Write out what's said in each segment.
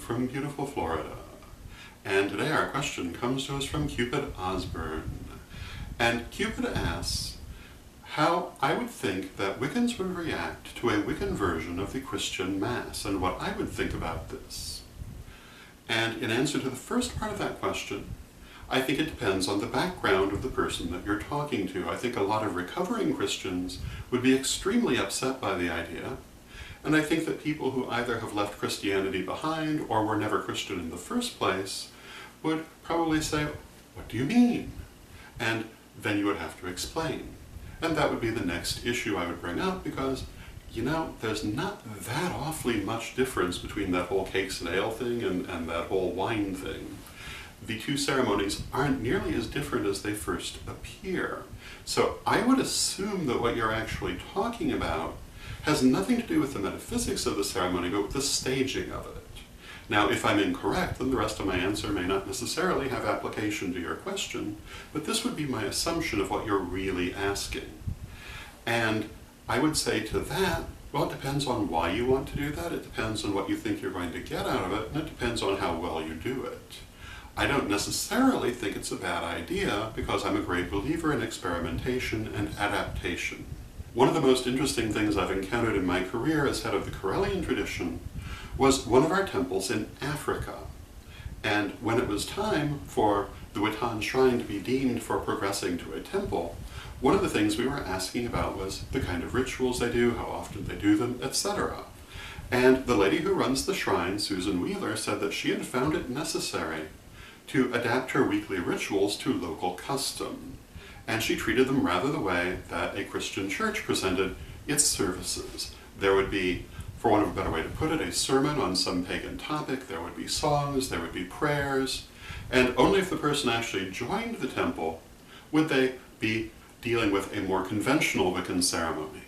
from beautiful Florida. And today our question comes to us from Cupid Osborne. And Cupid asks how I would think that Wiccans would react to a Wiccan version of the Christian Mass, and what I would think about this. And in answer to the first part of that question, I think it depends on the background of the person that you're talking to. I think a lot of recovering Christians would be extremely upset by the idea, and I think that people who either have left Christianity behind or were never Christian in the first place would probably say, "What do you mean?" And then you would have to explain. And that would be the next issue I would bring up, because, you know, there's not that awfully much difference between that whole cakes and ale thing and that whole wine thing. The two ceremonies aren't nearly as different as they first appear. So I would assume that what you're actually talking about has nothing to do with the metaphysics of the ceremony, but with the staging of it. Now, if I'm incorrect, then the rest of my answer may not necessarily have application to your question, but this would be my assumption of what you're really asking. And I would say to that, well, it depends on why you want to do that, it depends on what you think you're going to get out of it, and it depends on how well you do it. I don't necessarily think it's a bad idea, because I'm a great believer in experimentation and adaptation. One of the most interesting things I've encountered in my career as head of the Karelian tradition was one of our temples in Africa. And when it was time for the Wittan shrine to be deemed for progressing to a temple, one of the things we were asking about was the kind of rituals they do, how often they do them, etc. And the lady who runs the shrine, Susan Wheeler, said that she had found it necessary to adapt her weekly rituals to local custom. And she treated them rather the way that a Christian church presented its services. There would be, for want of a better way to put it, a sermon on some pagan topic, there would be songs, there would be prayers, and only if the person actually joined the temple would they be dealing with a more conventional Wiccan ceremony.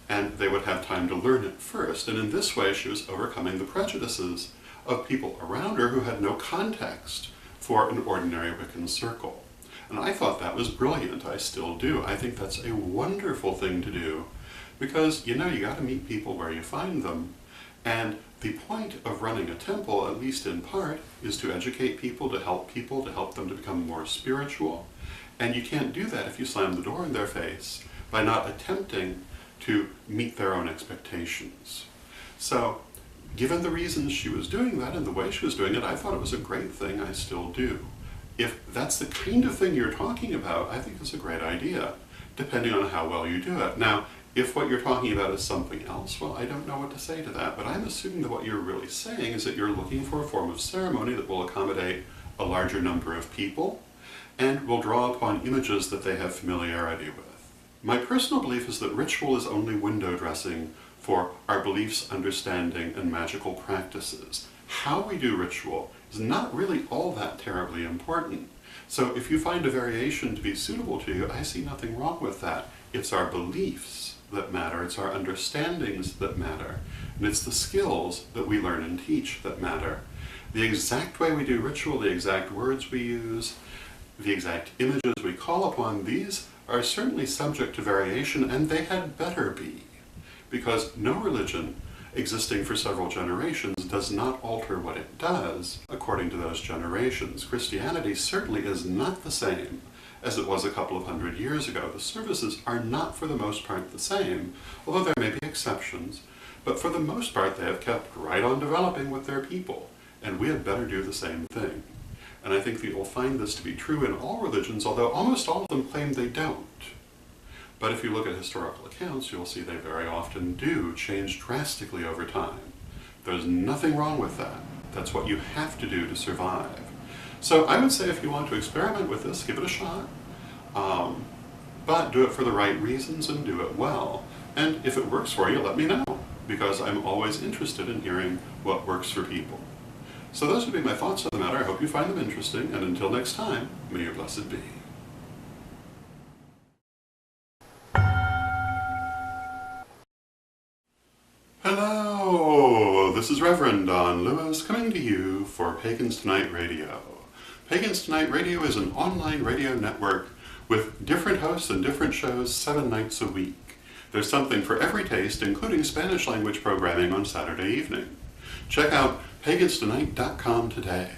And they would have time to learn it first, and in this way she was overcoming the prejudices of people around her who had no context for an ordinary Wiccan circle. And I thought that was brilliant. I still do. I think that's a wonderful thing to do, because, you know, you got to meet people where you find them. And the point of running a temple, at least in part, is to educate people, to help them to become more spiritual. And you can't do that if you slam the door in their face by not attempting to meet their own expectations. So, given the reasons she was doing that and the way she was doing it, I thought it was a great thing. I still do. If that's the kind of thing you're talking about, I think it's a great idea, depending on how well you do it. Now, if what you're talking about is something else, well, I don't know what to say to that, but I'm assuming that what you're really saying is that you're looking for a form of ceremony that will accommodate a larger number of people and will draw upon images that they have familiarity with. My personal belief is that ritual is only window dressing for our beliefs, understanding, and magical practices. How we do ritual is not really all that terribly important. So if you find a variation to be suitable to you, I see nothing wrong with that. It's our beliefs that matter, it's our understandings that matter, and it's the skills that we learn and teach that matter. The exact way we do ritual, the exact words we use, the exact images we call upon, these are certainly subject to variation, and they had better be. Because no religion existing for several generations does not alter what it does according to those generations. Christianity certainly is not the same as it was a couple of hundred years ago. The services are not for the most part the same, although there may be exceptions, but for the most part they have kept right on developing with their people, and we had better do the same thing. And I think that you'll find this to be true in all religions, although almost all of them claim they don't. But if you look at historical accounts, you'll see they very often do change drastically over time. There's nothing wrong with that. That's what you have to do to survive. So I would say if you want to experiment with this, give it a shot. But do it for the right reasons and do it well. And if it works for you, let me know, because I'm always interested in hearing what works for people. So those would be my thoughts on the matter. I hope you find them interesting, and until next time, may your blessed be. Hello, this is Reverend Don Lewis coming to you for Pagans Tonight Radio. Pagans Tonight Radio is an online radio network with different hosts and different shows 7 nights a week. There's something for every taste, including Spanish language programming on Saturday evening. Check out paganstonight.com today.